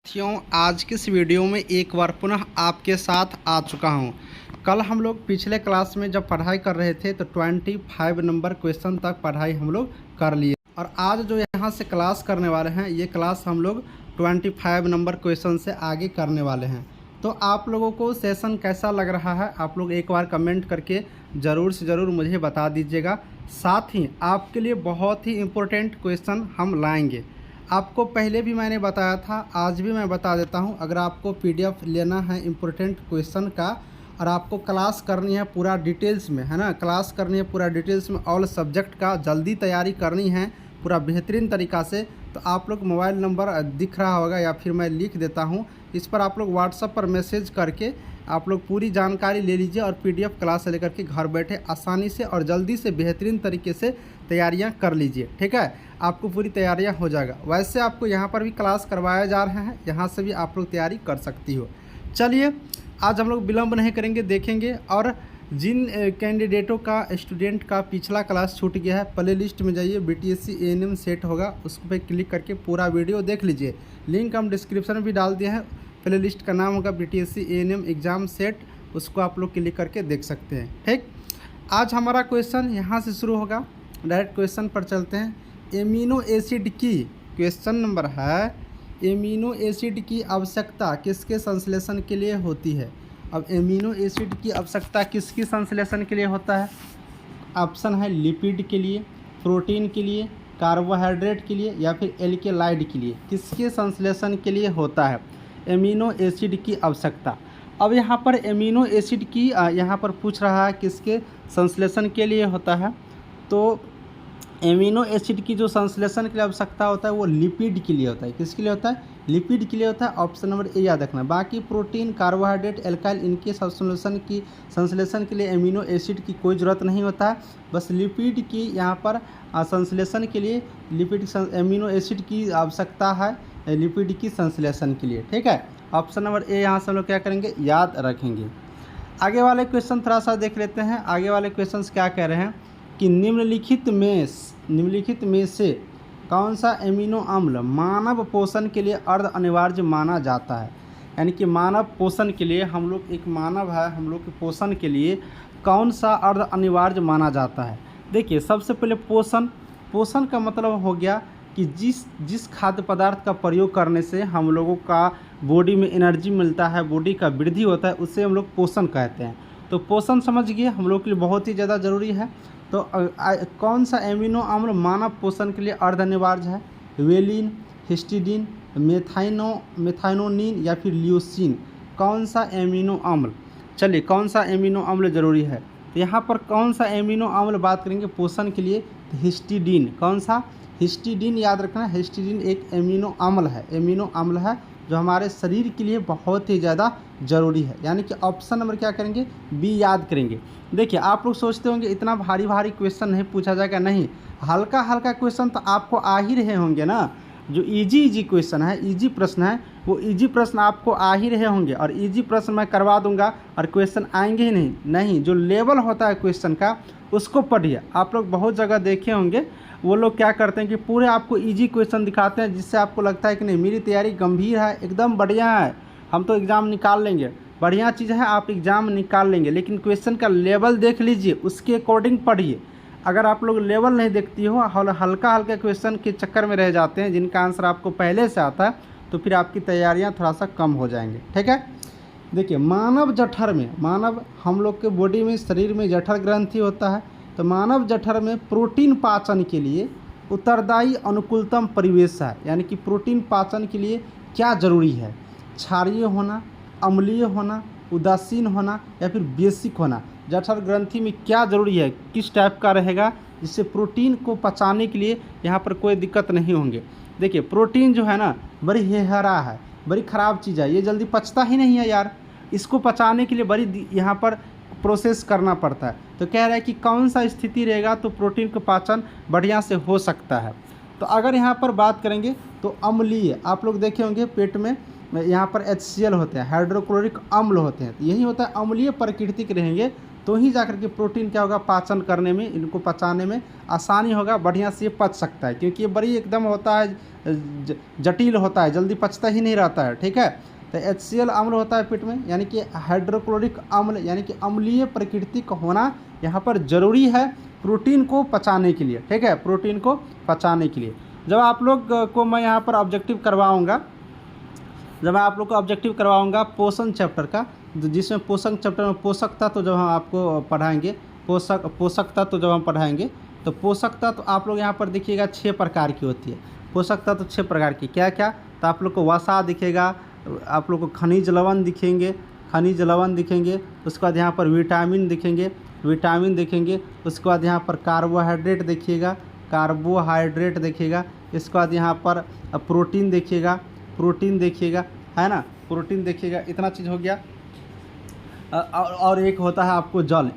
साथियों, आज की इस वीडियो में एक बार पुनः आपके साथ आ चुका हूं। कल हम लोग पिछले क्लास में जब पढ़ाई कर रहे थे तो 25 नंबर क्वेश्चन तक पढ़ाई हम लोग कर लिए और आज जो यहां से क्लास करने वाले हैं ये क्लास हम लोग 25 नंबर क्वेश्चन से आगे करने वाले हैं। तो आप लोगों को सेशन कैसा लग रहा है आप लोग एक बार कमेंट करके ज़रूर से ज़रूर मुझे बता दीजिएगा। साथ ही आपके लिए बहुत ही इम्पोर्टेंट क्वेश्चन हम लाएंगे। आपको पहले भी मैंने बताया था, आज भी मैं बता देता हूं। अगर आपको पीडीएफ लेना है इम्पोर्टेंट क्वेश्चन का और आपको क्लास करनी है पूरा डिटेल्स में, है ना, क्लास करनी है पूरा डिटेल्स में, ऑल सब्जेक्ट का जल्दी तैयारी करनी है पूरा बेहतरीन तरीक़ा से, तो आप लोग मोबाइल नंबर दिख रहा होगा या फिर मैं लिख देता हूँ, इस पर आप लोग व्हाट्सएप पर मैसेज करके आप लोग पूरी जानकारी ले लीजिए और पीडीएफ क्लास से लेकर के घर बैठे आसानी से और जल्दी से बेहतरीन तरीके से तैयारियां कर लीजिए। ठीक है, आपको पूरी तैयारियां हो जाएगा। वैसे आपको यहां पर भी क्लास करवाया जा रहे हैं, यहां से भी आप लोग तैयारी कर सकती हो। चलिए, आज हम लोग विलम्ब नहीं करेंगे, देखेंगे। और जिन कैंडिडेटों का स्टूडेंट का पिछला क्लास छूट गया है, प्ले लिस्ट में जाइए, बीटीएससी एएनएम सेट होगा, उस पर क्लिक करके पूरा वीडियो देख लीजिए। लिंक हम डिस्क्रिप्शन में भी डाल दिए हैं। प्ले लिस्ट का नाम होगा बीटीएससी एएनएम एग्ज़ाम सेट, उसको आप लोग क्लिक करके देख सकते हैं। ठीक, आज हमारा क्वेश्चन यहाँ से शुरू होगा। डायरेक्ट क्वेश्चन पर चलते हैं। एमिनो एसिड की क्वेश्चन नंबर है, एमिनो एसिड की आवश्यकता किसके संश्लेषण के लिए होती है? अब एमिनो एसिड की आवश्यकता किसकी संश्लेषण के लिए होता है? ऑप्शन है लिपिड के लिए, प्रोटीन के लिए, कार्बोहाइड्रेट के लिए या फिर एल्केलाइड के लिए। किसके संश्लेषण के लिए होता है एमिनो एसिड की आवश्यकता? अब यहाँ पर एमिनो एसिड की यहाँ पर पूछ रहा है किसके संश्लेषण के लिए होता है। तो एमिनो एसिड की जो संश्लेषण के लिए आवश्यकता होता है वो लिपिड के लिए होता है। किसके लिए होता है? लिपिड के लिए होता है। ऑप्शन नंबर ए याद रखना। बाकी प्रोटीन, कार्बोहाइड्रेट, एल्काइल, इनके संश्लेषण के लिए एमिनो एसिड की कोई ज़रूरत नहीं होता है। बस लिपिड की यहाँ पर संश्लेषण के लिए एमिनो एसिड की आवश्यकता है, लिपिड की संश्लेषण के लिए। ठीक है, ऑप्शन नंबर ए यहाँ से हम लोग क्या करेंगे, याद रखेंगे। आगे वाले क्वेश्चन थोड़ा सा देख लेते हैं। आगे वाले क्वेश्चन क्या कह रहे हैं कि निम्नलिखित में से कौन सा एमिनो अम्ल मानव पोषण के लिए अर्ध अनिवार्य माना जाता है? यानी कि मानव पोषण के लिए, हम लोग एक मानव है, हम लोग के पोषण के लिए कौन सा अर्ध अनिवार्य माना जाता है? देखिए, सबसे पहले पोषण का मतलब हो गया कि जिस खाद्य पदार्थ का प्रयोग करने से हम लोगों का बॉडी में एनर्जी मिलता है, बॉडी का वृद्धि होता है, उससे हम लोग पोषण कहते हैं। तो पोषण समझ गए, हम लोग के लिए बहुत ही ज़्यादा ज़रूरी है। तो कौन सा एमिनो अम्ल मानव पोषण के लिए अर्ध अनिवार्य है? वेलिन, हिस्टिडीन, मेथाइनोनिन या फिर ल्यूसीन? कौन सा एमिनो अम्ल? चलिए, कौन सा एमिनो अम्ल ज़रूरी है? तो यहाँ पर कौन सा एमिनो अम्ल बात करेंगे पोषण के लिए? तो हिस्टिडीन। कौन सा? हिस्टिडीन याद रखना। हिस्टिडीन एक एमिनो अम्ल है जो हमारे शरीर के लिए बहुत ही ज़्यादा ज़रूरी है। यानी कि ऑप्शन नंबर क्या करेंगे, बी याद करेंगे। देखिए, आप लोग सोचते होंगे इतना भारी क्वेश्चन नहीं पूछा जाएगा। नहीं, हल्का क्वेश्चन तो आपको आ ही रहे होंगे ना। जो इजी क्वेश्चन है, इजी प्रश्न है, वो इजी प्रश्न आपको आ ही रहे होंगे और इजी प्रश्न मैं करवा दूंगा और क्वेश्चन आएंगे ही नहीं। जो लेवल होता है क्वेश्चन का उसको पढ़िए। आप लोग बहुत जगह देखे होंगे, वो लोग क्या करते हैं कि पूरे आपको इजी क्वेश्चन दिखाते हैं, जिससे आपको लगता है कि नहीं मेरी तैयारी गंभीर है, एकदम बढ़िया है, हम तो एग्ज़ाम निकाल लेंगे। बढ़िया चीज़ है, आप एग्ज़ाम निकाल लेंगे, लेकिन क्वेश्चन का लेवल देख लीजिए, उसके अकॉर्डिंग पढ़िए। अगर आप लोग लेवल नहीं देखती हो, हल्का क्वेश्चन के चक्कर में रह जाते हैं जिनका आंसर आपको पहले से आता है, तो फिर आपकी तैयारियाँ थोड़ा सा कम हो जाएंगे। ठीक है, देखिए, मानव हम लोग के बॉडी में, शरीर में जठर ग्रंथि होता है। तो मानव जठर में प्रोटीन पाचन के लिए उत्तरदायी अनुकूलतम परिवेश है। यानी कि प्रोटीन पाचन के लिए क्या ज़रूरी है? क्षारीय होना, अम्लीय होना, उदासीन होना या फिर बेसिक होना? जठर ग्रंथि में क्या ज़रूरी है, किस टाइप का रहेगा जिससे प्रोटीन को पचाने के लिए यहाँ पर कोई दिक्कत नहीं होंगे? देखिए, प्रोटीन जो है ना बड़ी हेहरा है, बड़ी ख़राब चीज़ है, ये जल्दी पचता ही नहीं है यार। इसको पचाने के लिए बड़ी यहाँ पर प्रोसेस करना पड़ता है। तो कह रहा है कि कौन सा स्थिति रहेगा तो प्रोटीन का पाचन बढ़िया से हो सकता है। तो अगर यहाँ पर बात करेंगे तो अम्लीय, आप लोग देखे होंगे पेट में यहाँ पर HCl होते हैं, हाइड्रोक्लोरिक अम्ल होते हैं, तो यही होता है। अम्लीय प्रकृति के रहेंगे तो ही जाकर के प्रोटीन क्या होगा, पाचन करने में, इनको पचाने में आसानी होगा, बढ़िया से ये पच सकता है, क्योंकि ये बड़ी एकदम होता है जटिल होता है, जल्दी पचता ही नहीं रहता है। ठीक है, तो HCl अम्ल होता है पित्त में, यानी कि हाइड्रोक्लोरिक अम्ल, यानी कि अम्लीय प्रकृति का होना यहाँ पर जरूरी है प्रोटीन को पचाने के लिए। ठीक है, प्रोटीन को पचाने के लिए। जब आप लोग को मैं यहाँ पर ऑब्जेक्टिव करवाऊँगा, जब मैं आप लोग को ऑब्जेक्टिव करवाऊँगा पोषण चैप्टर का, जिसमें पोषण चैप्टर में पोषक तत्व जब हम आपको पढ़ाएंगे, पोषक तत्व जब हम पढ़ाएंगे, तो पोषक तत्व आप लोग यहाँ पर देखिएगा 6 प्रकार की होती है। पोषक तत्व 6 प्रकार की, क्या क्या, तो आप लोग को वसा दिखेगा, आप लोग को खनिज लवण दिखेंगे, उसके बाद यहाँ पर विटामिन दिखेंगे, उसके बाद यहाँ पर कार्बोहाइड्रेट देखिएगा, इसके बाद यहाँ पर प्रोटीन देखिएगा, है ना, प्रोटीन देखिएगा, इतना चीज़ हो गया। और एक होता है आपको जल,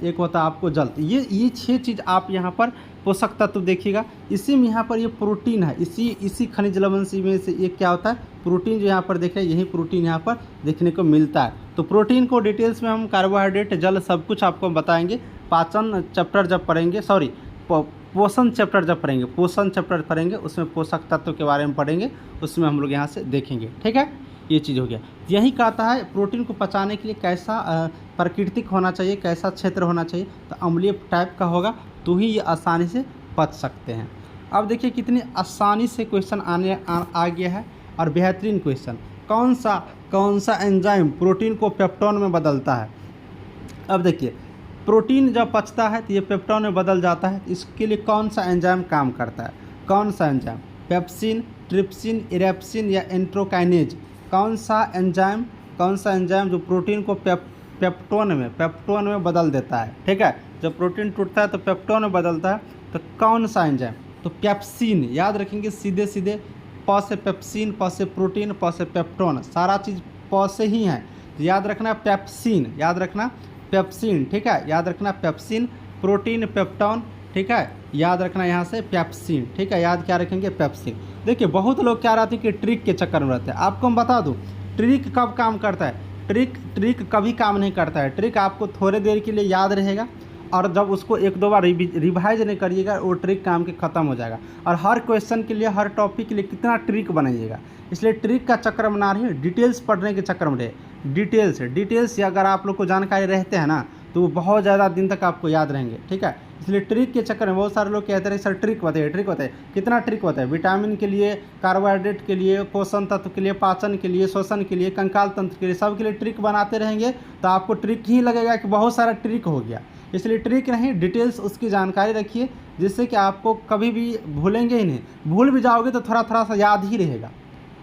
तो ये 6 चीज़ आप यहाँ पर पोषक तत्व देखिएगा। इसी में यहाँ पर ये प्रोटीन है, इसी खनिज लवण में से एक क्या होता है, प्रोटीन, जो यहाँ पर देख रहे हैं, यही प्रोटीन यहाँ पर देखने को मिलता है। तो प्रोटीन को डिटेल्स में हम कार्बोहाइड्रेट, जल, सब कुछ आपको बताएंगे पाचन चैप्टर जब पढ़ेंगे, पोषण चैप्टर जब पढ़ेंगे, उसमें पोषक तत्व के बारे में पढ़ेंगे, उसमें हम लोग यहाँ से देखेंगे। ठीक है, ये चीज़ हो गया। यही कहता है प्रोटीन को पचाने के लिए कैसा प्राकृतिक होना चाहिए, कैसा क्षेत्र होना चाहिए, तो अम्लीय टाइप का होगा, तो ही ये आसानी से पच सकते हैं। अब देखिए कितनी आसानी से क्वेश्चन आ गया है, और बेहतरीन क्वेश्चन, कौन सा एंजाइम प्रोटीन को पेप्टोन में बदलता है। अब देखिए प्रोटीन जब पचता है तो ये पेप्टोन में बदल जाता है, इसके लिए कौन सा एंजाइम काम करता है, पेप्सिन, ट्रिप्सिन, इरेप्सिन या एंट्रोकाइनेज, कौन सा एंजाइम जो प्रोटीन को पेप्टोन में बदल देता है। ठीक है, जब प्रोटीन टूटता है तो पेप्टोन में बदलता है, तो कौन सा एंजाइम, तो पेप्सिन, याद रखेंगे सीधे प से पेप्सिन, प से प्रोटीन, प से पेप्टोन, सारा चीज़ प से ही है, तो याद रखना पेप्सिन, ठीक है, याद रखना पेप्सिन, प्रोटीन, पेप्टोन, ठीक है, याद रखना यहाँ से पेप्सिन। ठीक है, याद क्या रखेंगे, पेप्सिन। देखिए बहुत लोग क्या रहते हैं कि ट्रिक के चक्कर में रहते हैं। आपको हम बता दूं ट्रिक कब काम करता है, ट्रिक कभी काम नहीं करता है। ट्रिक आपको थोड़े देर के लिए याद रहेगा, और जब उसको 1-2 बार रिवाइज नहीं करिएगा, वो ट्रिक काम के ख़त्म हो जाएगा। और हर क्वेश्चन के लिए, हर टॉपिक के लिए कितना ट्रिक बनाइएगा, इसलिए ट्रिक का चक्कर में ना रहिए, डिटेल्स पढ़ने के चक्कर में रहे। डिटेल्स अगर आप लोग को जानकारी रहते हैं ना, तो वो बहुत ज़्यादा दिन तक आपको याद रहेंगे। ठीक है, इसलिए ट्रिक के चक्कर में बहुत सारे लोग कहते हैं सर ट्रिक बताइए, कितना ट्रिक होता है, विटामिन के लिए, कार्बोहाइड्रेट के लिए, पोषण तत्व के लिए, पाचन के लिए, श्वसन के लिए, कंकाल तंत्र के लिए, सब के लिए ट्रिक बनाते रहेंगे तो आपको ट्रिक ही लगेगा कि बहुत सारा ट्रिक हो गया। इसलिए ट्रिक नहीं, डिटेल्स उसकी जानकारी रखिए, जिससे कि आपको कभी भी भूलेंगे ही नहीं। भूल भी जाओगे तो थोड़ा सा याद ही रहेगा।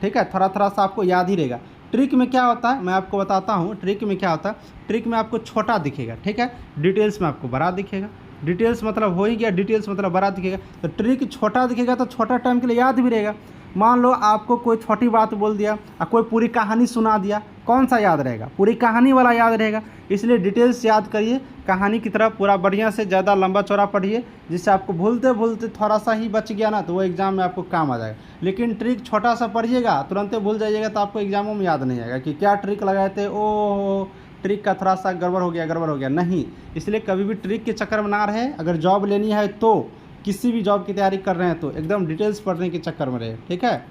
ठीक है, थोड़ा सा आपको याद ही रहेगा। ट्रिक में क्या होता है मैं आपको बताता हूँ। ट्रिक में क्या होता है, ट्रिक में आपको छोटा दिखेगा, ठीक है, डिटेल्स में आपको बड़ा दिखेगा। डिटेल्स मतलब हो ही गया, डिटेल्स मतलब बड़ा दिखेगा। तो ट्रिक छोटा दिखेगा तो छोटा टाइम के लिए याद भी रहेगा। मान लो आपको कोई छोटी बात बोल दिया और कोई पूरी कहानी सुना दिया, कौन सा याद रहेगा, पूरी कहानी वाला याद रहेगा। इसलिए डिटेल्स याद करिए, कहानी की तरफ पूरा बढ़िया से, ज़्यादा लंबा चौड़ा पढ़िए, जिससे आपको भूलते थोड़ा सा ही बच गया ना, तो वो एग्ज़ाम में आपको काम आ जाएगा। लेकिन ट्रिक छोटा सा पढ़िएगा, तुरंत भूल जाइएगा तो आपको एग्जामों में याद नहीं आएगा कि क्या ट्रिक लगाए थे, ओ ट्रिक का थोड़ा सा गड़बड़ हो गया नहीं। इसलिए कभी भी ट्रिक के चक्कर में ना रहे। अगर जॉब लेनी है तो, किसी भी जॉब की तैयारी कर रहे हैं तो एकदम डिटेल्स पढ़ने के चक्कर में रहे, ठीक है।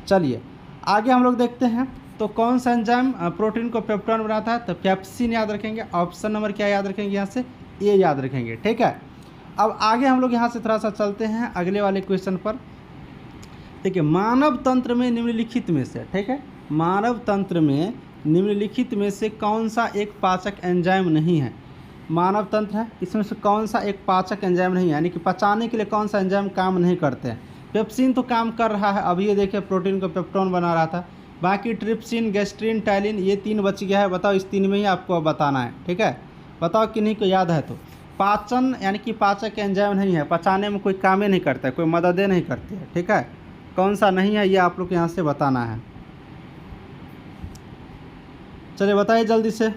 चलिए आगे हम लोग देखते हैं, तो कौन सा एंजाइम प्रोटीन को पेप्टोन बनाता है, तो पेप्सिन याद रखेंगे। ऑप्शन नंबर क्या याद रखेंगे, यहाँ से ए याद रखेंगे, ठीक है। अब आगे हम लोग यहाँ से थोड़ा सा चलते हैं अगले वाले क्वेश्चन पर। देखिए मानव तंत्र में निम्नलिखित में से, ठीक है, मानव तंत्र में निम्नलिखित में से कौन सा एक पाचक एंजाइम नहीं है। मानव तंत्र है, इसमें से कौन सा एक पाचक एंजाइम नहीं है, यानी कि पचाने के लिए कौन सा एंजाइम काम नहीं करते हैं। पेप्सिन तो काम कर रहा है, अभी ये देखिए प्रोटीन को पेप्टोन बना रहा था। बाकी ट्रिप्सिन, गैस्ट्रिन, टाइलिन, ये 3 बच गया है। बताओ इस 3 में ही आपको बताना है, ठीक है। बताओ किन्हीं को याद है तो। पाचन यानी कि पाचक एंजाइम नहीं है, पचाने में कोई काम ही नहीं करता है, कोई मददें नहीं करती है, ठीक है। कौन सा नहीं है ये आप लोग यहाँ से बताना है। चलिए बताइए जल्दी से।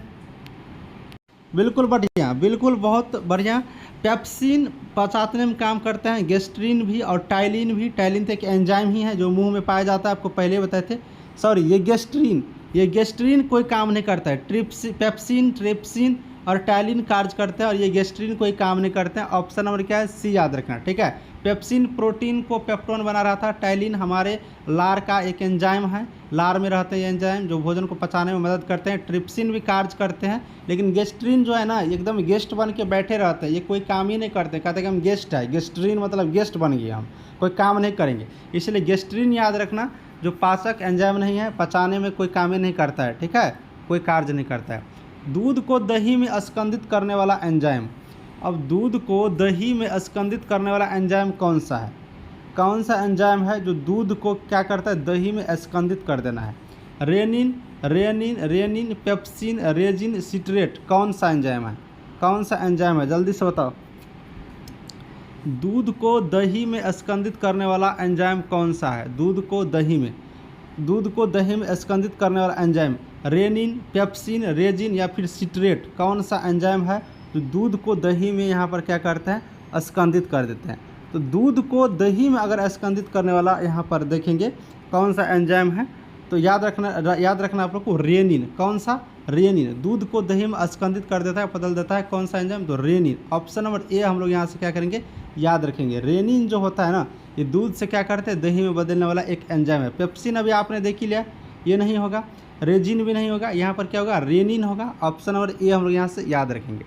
बिल्कुल बढ़िया, बिल्कुल बहुत बढ़िया। पेप्सिन पचाने में काम करते हैं, गैस्ट्रिन भी और टाइलिन भी। टाइलिन तो एक एंजाइम ही है जो मुंह में पाया जाता है, आपको पहले बताए थे। सॉरी, ये गैस्ट्रिन कोई काम नहीं करता है। पेप्सिन, ट्रिप्सिन और टैलिन कार्य करते हैं और ये गेस्ट्रिन कोई काम नहीं करते हैं। ऑप्शन नंबर क्या है, सी याद रखना, ठीक है। पेप्सिन प्रोटीन को पेप्टोन बना रहा था। टैलिन हमारे लार का एक एंजाइम है, लार में रहते हैं ये एंजाइम जो भोजन को पचाने में मदद करते हैं। ट्रिप्सिन भी कार्य करते हैं, लेकिन गेस्ट्रिन जो है ना एकदम गेस्ट बन के बैठे रहते हैं, ये कोई काम ही नहीं करते, कहते हैं कि हम गेस्ट है, गेस्ट्रिन मतलब गेस्ट बन गए, हम कोई काम नहीं करेंगे। इसलिए गेस्ट्रिन याद रखना, जो पाचक एंजाइम नहीं है, पचाने में कोई काम ही नहीं करता है, ठीक है, कोई कार्य नहीं करता है। दूध को दही में स्कंदित करने वाला एंजाइम, अब दूध को दही में स्कंदित करने वाला एंजाइम कौन सा है, कौन सा एंजाइम है जो दूध को क्या करता है, दही में स्कंदित कर देना है। Rennin, rennin, rennin, pepsin, resin, citrate, कौन सा एंजाइम है, कौन सा एंजाइम है, जल्दी से बताओ। दूध को दही में स्कंदित करने वाला एंजाइम कौन सा है, दूध को दही में स्कंदित करने वाला एंजाइम रेनिन, पेप्सिन, रेजिन या फिर सिट्रेट, कौन सा एंजाइम है तो दूध को दही में यहाँ पर क्या करते हैं, स्कंदित कर देते हैं। तो दूध को दही में अगर स्कंदित करने वाला यहाँ पर देखेंगे कौन सा एंजाइम है, तो याद रखना आप लोग को रेनिन, कौन सा, रेनिन, दूध को दही में स्कंदित कर देता है, बदल देता है, कौन सा एंजाइम, तो रेनिन। ऑप्शन नंबर ए हम लोग यहाँ से क्या करेंगे, याद रखेंगे। रेनिन जो होता है ना, ये दूध से क्या करते हैं, दही में बदलने वाला एक एंजाइम है। पेप्सिन अभी आपने देख ही लिया, ये नहीं होगा, रेजिन भी नहीं होगा, यहाँ पर क्या होगा, रेनिन होगा। ऑप्शन नंबर ए हम लोग यहाँ से याद रखेंगे।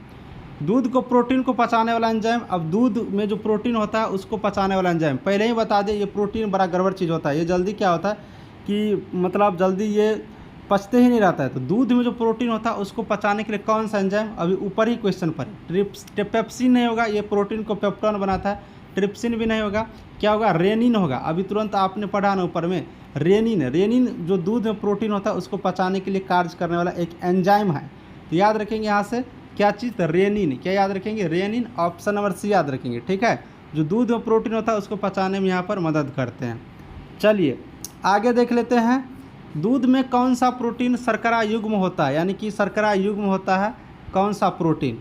दूध को प्रोटीन को पचाने वाला एंजाइम, अब दूध में जो प्रोटीन होता है उसको पचाने वाला एंजाइम, पहले ही बता दें ये प्रोटीन बड़ा गड़बड़ चीज़ होता है, ये जल्दी क्या होता है कि मतलब जल्दी ये पचते ही नहीं रहता है। तो दूध में जो प्रोटीन होता है उसको पचाने के लिए कौन सा एंजाइम, अभी ऊपर ही क्वेश्चन पर पेप्सिन नहीं होगा, ये प्रोटीन को पेप्टोन बनाता है। ट्रिप्सिन भी नहीं होगा, क्या होगा, रेनिन होगा, अभी तुरंत आपने पढ़ा ना ऊपर में, रेनिन। रेनिन जो दूध में प्रोटीन होता है उसको पचाने के लिए कार्य करने वाला एक एंजाइम है। तो याद रखेंगे यहाँ से क्या चीज़, रेनिन, क्या याद रखेंगे, रेनिन। ऑप्शन नंबर सी याद रखेंगे, ठीक है, जो दूध में प्रोटीन होता है उसको पचाने में यहाँ पर मदद करते हैं। चलिए आगे देख लेते हैं, दूध में कौन सा प्रोटीन शर्करा युग्म होता है, यानी कि शर्करा युग्म होता है कौन सा प्रोटीन,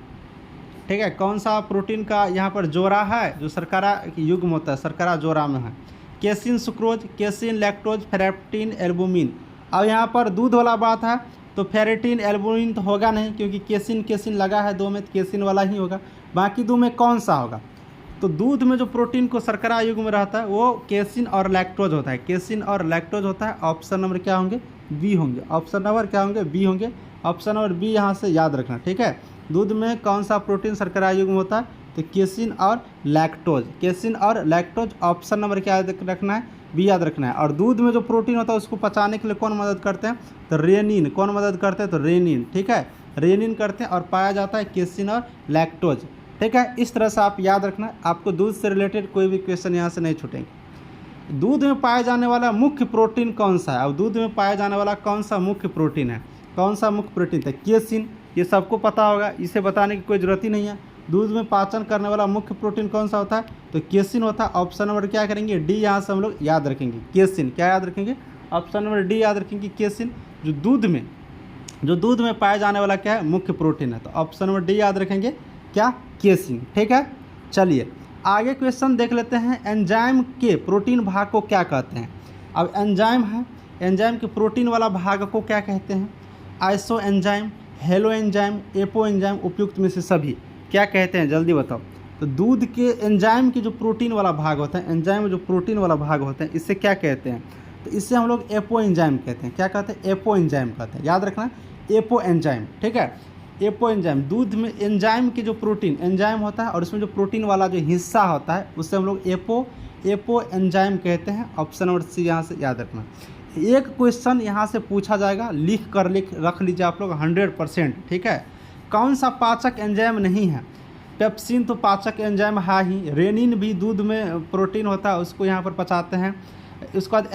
ठीक है, कौन सा प्रोटीन का यहाँ पर जोड़ा है जो शर्करा युग्म होता है, शर्करा जोड़ा में है। Casein sucrose, casein lactose, ferritin, albumin. अब यहाँ पर दूध वाला बात है तो फेरेटिन एल्बुमिन तो होगा नहीं, क्योंकि केसिन लगा है दो में, तो केसिन वाला ही होगा। बाकी दो में कौन सा होगा, तो दूध में जो प्रोटीन को शर्करा युग्म में रहता है वो केसिन और लैक्टोज होता है, केसिन और लैक्टोज होता है। ऑप्शन नंबर क्या होंगे, बी होंगे, ऑप्शन नंबर क्या होंगे, बी होंगे। ऑप्शन नंबर बी यहाँ से याद रखना, ठीक है। दूध में कौन सा प्रोटीन शर्करा युग्म होता है, तो केसिन और लैक्टोज, केसिन और लैक्टोज। ऑप्शन नंबर क्या याद रखना है, बी याद रखना है। और दूध में जो प्रोटीन होता है उसको पचाने के लिए कौन मदद करते हैं, तो रेनिन, कौन मदद करते हैं, तो रेनिन, ठीक है, रेनिन करते हैं और पाया जाता है केसिन और लैक्टोज, ठीक है। इस तरह से आप याद रखना, आपको दूध से रिलेटेड कोई भी क्वेश्चन यहाँ से नहीं छूटेंगे। दूध में पाया जाने वाला मुख्य प्रोटीन कौन सा है, अब दूध में पाया जाने वाला कौन सा मुख्य प्रोटीन है, कौन सा मुख्य प्रोटीन है, केसिन, ये सबको पता होगा, इसे बताने की कोई ज़रूरत ही नहीं है। दूध में पाचन करने वाला मुख्य प्रोटीन कौन सा होता है, तो केसिन होता है। ऑप्शन नंबर क्या करेंगे, डी यहाँ से हम लोग याद रखेंगे, केसिन, क्या याद रखेंगे, ऑप्शन नंबर डी याद रखेंगे, केसिन। जो दूध में पाया जाने वाला क्या है, मुख्य प्रोटीन है, तो ऑप्शन नंबर डी याद रखेंगे, क्या, केसिन, ठीक है। चलिए आगे क्वेश्चन देख लेते हैं, एंजाइम के प्रोटीन भाग को क्या कहते हैं। अब एंजाइम है, एंजाइम के प्रोटीन वाला भाग को क्या कहते हैं, iso enzyme, hello enzyme, apo enzyme, उपयुक्त में से सभी क्या कहते हैं, जल्दी बताओ। तो दूध के एंजाइम की जो प्रोटीन वाला भाग होता है, एंजाइम में जो प्रोटीन वाला भाग होता है, इससे क्या कहते हैं, तो इससे हम लोग एपो एंजाइम कहते हैं, क्या कहते हैं, एपो एंजाइम कहते हैं, याद रखना, एपो एंजाइम, ठीक है, एपो एंजाइम। दूध में एंजाइम की जो प्रोटीन एंजाइम होता है और उसमें जो प्रोटीन वाला जो हिस्सा होता है उससे हम लोग एपो एंजाइम कहते हैं। ऑप्शन नंबर सी यहाँ से याद रखना। एक क्वेश्चन यहाँ से पूछा जाएगा, लिख रख लीजिए आप लोग 100%, ठीक है। कौन सा पाचक एंजाइम नहीं है, पेप्सिन तो पाचक एंजाइम है ही, रेनिन भी दूध में प्रोटीन होता है उसको यहाँ पर पचाते हैं, उसके बाद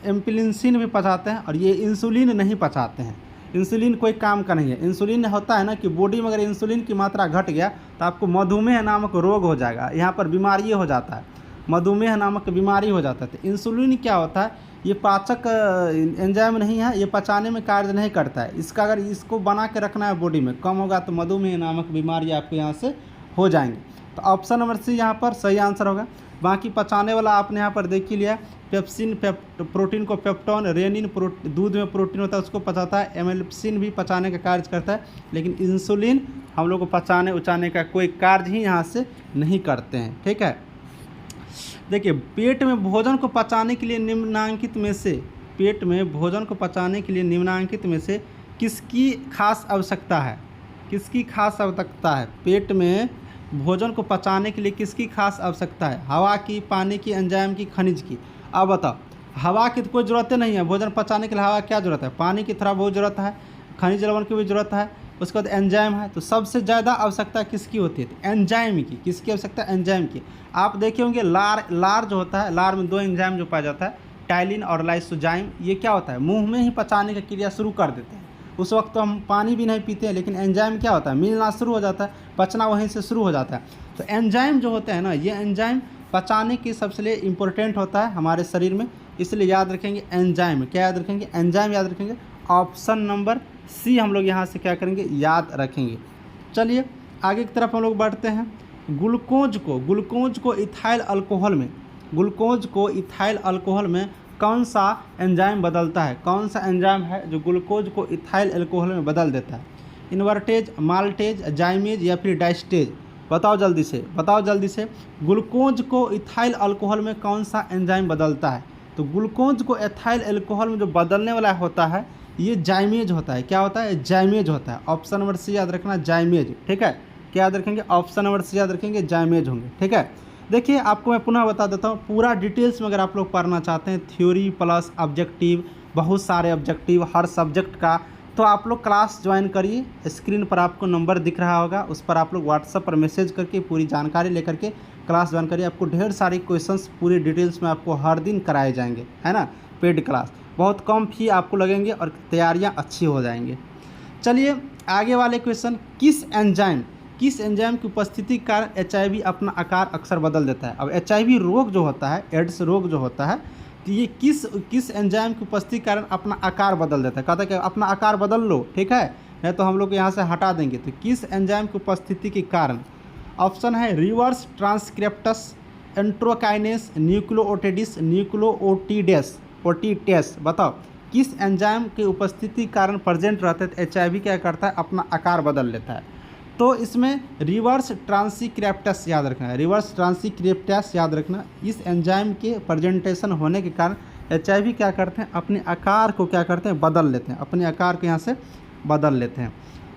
एम्पिलिन भी पचाते हैं, और ये इंसुलिन नहीं पचाते हैं, इंसुलिन कोई काम का नहीं है। इंसुलिन होता है ना कि बॉडी में अगर इंसुलिन की मात्रा घट गया तो आपको मधुमेह नामक रोग हो जाएगा, यहाँ पर बीमारी हो जाता है, मधुमेह नामक बीमारी हो जाता है। तो इंसुलिन क्या होता है, ये पाचक एंजाइम नहीं है, ये पचाने में कार्य नहीं करता है, इसका अगर इसको बना के रखना है बॉडी में, कम होगा तो मधुमेह नामक बीमारी आपको यहाँ से हो जाएंगे। तो ऑप्शन नंबर सी यहाँ पर सही आंसर होगा। बाकी पचाने वाला आपने यहाँ पर देख ही लिया। पेप्सिन प्रोटीन को पेप्टोन, रेनिन दूध में प्रोटीन होता है उसको पचाता है, एमेल्सिन भी पचाने का कार्य करता है, लेकिन इंसुलिन हम लोग को पचाने उचाने का कोई कार्य ही यहाँ से नहीं करते हैं। ठीक है, देखिए पेट में भोजन को पचाने के लिए निम्नांकित में से किसकी खास आवश्यकता है? पेट में भोजन को पचाने के लिए किसकी खास आवश्यकता है? हवा की, पानी की, एंजाइम की, खनिज की। अब बताओ, हवा की तो कोई ज़रूरत नहीं है, भोजन पचाने के लिए हवा क्या ज़रूरत है? पानी की थोड़ा बहुत ज़रूरत है, खनिज लवण की भी ज़रूरत है, उसके बाद एंजाइम है। तो सबसे ज़्यादा आवश्यकता किसकी होती है? तो एंजाइम की। किसकी आवश्यकता? एंजाइम की। आप देखे होंगे लार जो होता है, लार में 2 एंजाइम जो पाया जाता है, टाइलिन और लाइसोजाइम। ये क्या होता है? मुंह में ही पचाने की क्रिया शुरू कर देते हैं। उस वक्त तो हम पानी भी नहीं पीते हैं, लेकिन एंजाइम क्या होता है? मिलना शुरू हो जाता है, पचना वहीं से शुरू हो जाता है। तो एंजाइम जो होते हैं ना, ये एंजाइम पचाने की सबसे लिए इम्पोर्टेंट होता है हमारे शरीर में, इसलिए याद रखेंगे एंजाइम। क्या याद रखेंगे? एंजाइम याद रखेंगे। ऑप्शन नंबर सी हम लोग यहाँ से क्या करेंगे? याद रखेंगे। चलिए आगे की तरफ हम लोग बढ़ते हैं। ग्लूकोज को इथाइल अल्कोहल में कौन सा एंजाइम बदलता है? कौन सा एंजाइम है जो ग्लूकोज को इथाइल अल्कोहल में बदल देता है? इन्वर्टेज, माल्टेज, जाइमेज या फिर डाइस्टेज? बताओ जल्दी से। ग्लूकोज को इथाइल अल्कोहल में कौन सा एंजाइम बदलता है? तो ग्लूकोज को इथाइल अल्कोहल में जो बदलने वाला होता है ये जाइमेज होता है। क्या होता है? जाइमेज होता है। ऑप्शन नंबर सी याद रखना, जाइमेज। ठीक है, क्या याद रखेंगे? ऑप्शन नंबर सी याद रखेंगे, जाइमेज होंगे। ठीक है, देखिए आपको मैं पुनः बता देता हूँ, पूरा डिटेल्स में अगर आप लोग पढ़ना चाहते हैं, थ्योरी प्लस ऑब्जेक्टिव, बहुत सारे ऑब्जेक्टिव हर सब्जेक्ट का, तो आप लोग क्लास ज्वाइन करिए। स्क्रीन पर आपको नंबर दिख रहा होगा, उस पर आप लोग व्हाट्सएप पर मैसेज करके पूरी जानकारी लेकर के क्लास ज्वाइन करिए। आपको ढेर सारी क्वेश्चंस पूरी डिटेल्स में आपको हर दिन कराए जाएंगे, है ना। पेड क्लास, बहुत कम फी आपको लगेंगे और तैयारियाँ अच्छी हो जाएंगी। चलिए आगे वाले क्वेश्चन, किस एंजाइम की उपस्थिति के कारण HIV अपना आकार अक्सर बदल देता है? अब HIV रोग जो होता है, एड्स रोग जो होता है, तो ये किस एंजाइम की उपस्थिति के कारण अपना आकार बदल देता है? कहता है कि अपना आकार बदल लो, ठीक है, नहीं तो हम लोग यहाँ से हटा देंगे। तो किस एंजाइम की उपस्थिति के कारण? ऑप्शन है रिवर्स ट्रांसक्रिप्टस, एंट्रोकाइनेस, न्यूक्लियोटिडेस। बताओ किस एंजाइम की उपस्थिति के कारण प्रेजेंट रहते हैं HIV क्या करता है? अपना आकार बदल लेता है। तो इसमें रिवर्स ट्रांसक्रिप्टस याद रखना है, याद रखना। इस एंजाइम के प्रेजेंटेशन होने के कारण HIV क्या करते हैं? अपने आकार को क्या करते हैं? बदल लेते हैं, अपने आकार को यहाँ से बदल लेते हैं।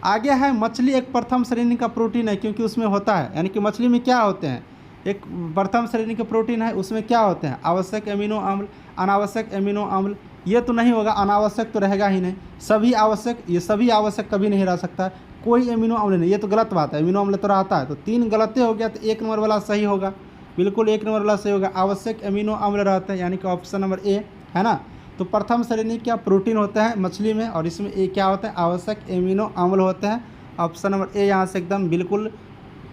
आगे है मछली एक प्रथम श्रेणी का प्रोटीन है, क्योंकि उसमें होता है, यानी कि मछली में क्या होते हैं? एक प्रथम श्रेणी के प्रोटीन है, उसमें क्या होते हैं? आवश्यक एमिनो अम्ल, अनावश्यक एमिनो अम्ल। ये तो नहीं होगा, अनावश्यक तो रहेगा ही नहीं, सभी आवश्यक, ये सभी आवश्यक कभी नहीं रह सकता, कोई एमिनो अम्ल नहीं, ये तो गलत बात है। एमिनो अम्ल तो रहता है, तो 3 गलते हो गया, तो 1 नंबर वाला सही होगा, बिल्कुल 1 नंबर वाला सही होगा। आवश्यक एमिनो अम्ल रहते हैं, यानी कि ऑप्शन नंबर ए, है ना। तो प्रथम श्रेणी क्या प्रोटीन होता है मछली में, और इसमें ए क्या होता है? आवश्यक एमिनो अम्ल होते हैं। ऑप्शन नंबर ए यहाँ से एकदम बिल्कुल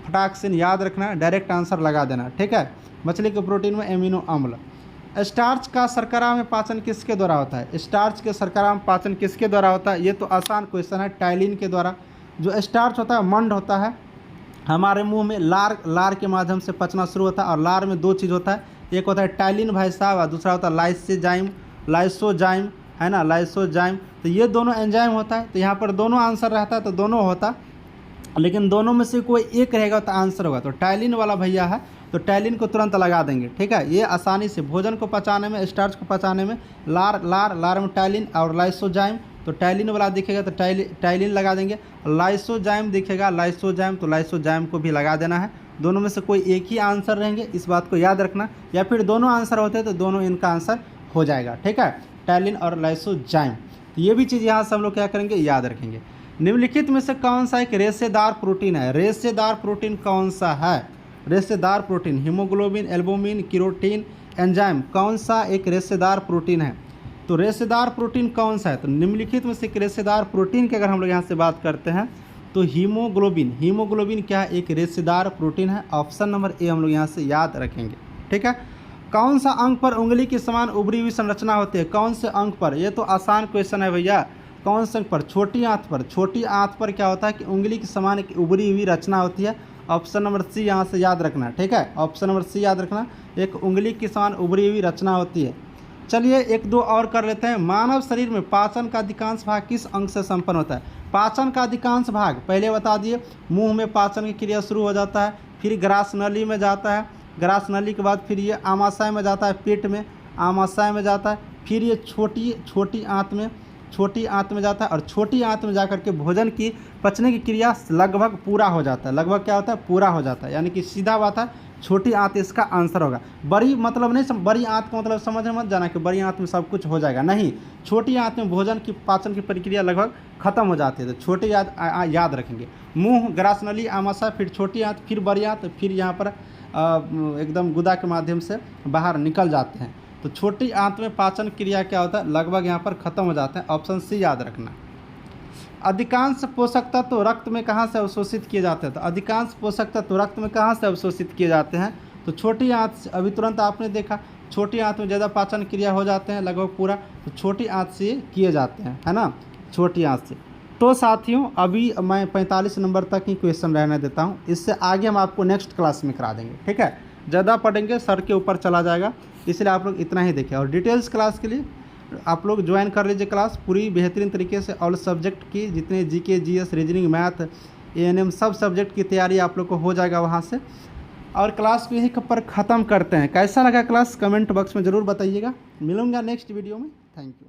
फटाक से याद रखना, डायरेक्ट आंसर लगा देना, ठीक है। मछली के प्रोटीन में एमिनो अम्ल। स्टार्च का शर्करा में पाचन किसके द्वारा होता है? स्टार्च के शर्करा में पाचन किसके द्वारा होता है? ये तो आसान क्वेश्चन है, टाइलिन के द्वारा। जो स्टार्च होता है, मंड होता है, हमारे मुंह में लार के माध्यम से पचना शुरू होता है, और लार में 2 चीज़ होता है, एक होता है टाइलिन भाई साहब, और दूसरा होता है लाइसोजाइम, है ना, लाइसोजाइम। तो ये दोनों एंजाइम होता है, तो यहाँ पर दोनों आंसर रहता है, तो दोनों होता, लेकिन दोनों में से कोई एक रहेगा तो आंसर होगा। तो टाइलिन वाला भैया है, तो टाइलिन को तुरंत लगा देंगे, ठीक है। ये आसानी से भोजन को पचाने में, स्टार्च को पचाने में लार में टाइलिन और लाइसोजाइम, तो टाइलिन वाला दिखेगा तो टाइलिन लगा देंगे। लाइसोजाइम दिखेगा, तो लाइसोजाइम को भी लगा देना है। दोनों में से कोई एक ही आंसर रहेंगे, इस बात को याद रखना, या फिर दोनों आंसर होते हैं तो दोनों इनका आंसर हो जाएगा, ठीक है, टाइलिन और लाइसोजाइम। तो ये भी चीज़ यहाँ से हम लोग क्या करेंगे? याद रखेंगे। निम्नलिखित में से कौन सा एक रेशेदार प्रोटीन है? रेशेदार प्रोटीन कौन सा है? रेशेदार protein, haemoglobin, albumin, carotene, enzyme, कौन सा एक रेशेदार प्रोटीन है? तो रेशेदार प्रोटीन कौन सा है? तो निम्नलिखित में से एक रेशेदार प्रोटीन की अगर हम लोग यहाँ से बात करते हैं तो हीमोग्लोबिन क्या है? एक रेशेदार प्रोटीन है। ऑप्शन नंबर ए हम लोग यहाँ से याद रखेंगे, ठीक है। कौन सा अंग पर उंगली के समान उभरी हुई संरचना होती है? कौन से अंग पर? ये तो आसान क्वेश्चन है भैया। कौन से अंग पर? छोटी आंत पर। छोटी आंत पर क्या होता है कि उंगली के समान एक उभरी हुई रचना होती है, ऑप्शन नंबर सी यहाँ से याद रखना, ठीक है। ऑप्शन नंबर सी याद रखना, एक उंगली की समान उभरी हुई रचना होती है। चलिए एक दो और कर लेते हैं। मानव शरीर में पाचन का अधिकांश भाग किस अंग से संपन्न होता है? पाचन का अधिकांश भाग पहले बता दिए, मुंह में पाचन की क्रिया शुरू हो जाता है, फिर ग्रास नली में जाता है, ग्रास नली के बाद फिर ये आमाशय में जाता है, पेट में आमाशय में जाता है, फिर ये छोटी आंत में जाता है, और छोटी आंत में जाकर के भोजन की पचने की क्रिया लगभग पूरा हो जाता है। लगभग क्या होता है? पूरा हो जाता है, यानी कि सीधा बात है, छोटी आंत इसका आंसर होगा। बड़ी मतलब नहीं, बड़ी आंत का मतलब समझ में मत जाना कि बड़ी आंत में सब कुछ हो जाएगा, नहीं। छोटी आंत में भोजन की पाचन की प्रक्रिया लगभग खत्म हो जाती है, तो छोटी याद रखेंगे। मुंह, ग्रास नली, आमाशय, फिर छोटी आंत, फिर बड़ी आंत, फिर यहाँ पर एकदम गुदा के माध्यम से बाहर निकल जाते हैं। तो छोटी आंत में पाचन क्रिया क्या होता है? लगभग यहाँ पर खत्म हो जाते हैं। ऑप्शन सी याद रखना। अधिकांश पोषक तत्व रक्त में कहाँ से अवशोषित किए जाते हैं? तो अधिकांश पोषक तत्व रक्त में कहाँ से अवशोषित किए जाते हैं? तो छोटी आंत से। अभी तुरंत आपने देखा छोटी आंत में ज़्यादा पाचन क्रिया हो जाते हैं, लगभग पूरा, तो छोटी आंत से किए जाते हैं, है ना, छोटी आंत से। तो साथियों अभी मैं 45 नंबर तक ही क्वेश्चन रहने देता हूँ, इससे आगे हम आपको नेक्स्ट क्लास में करा देंगे, ठीक है। ज़्यादा पढ़ेंगे सर के ऊपर चला जाएगा, इसलिए आप लोग इतना ही देखें। और डिटेल्स क्लास के लिए आप लोग ज्वाइन कर लीजिए क्लास पूरी बेहतरीन तरीके से। ऑल सब्जेक्ट की जितने GK, GS, reasoning, math, ANM सब सब्जेक्ट की तैयारी आप लोग को हो जाएगा वहाँ से। और क्लास को यहीं पर ख़त्म करते हैं। कैसा लगा क्लास कमेंट बॉक्स में ज़रूर बताइएगा। मिलूँगा नेक्स्ट वीडियो में। Thank you.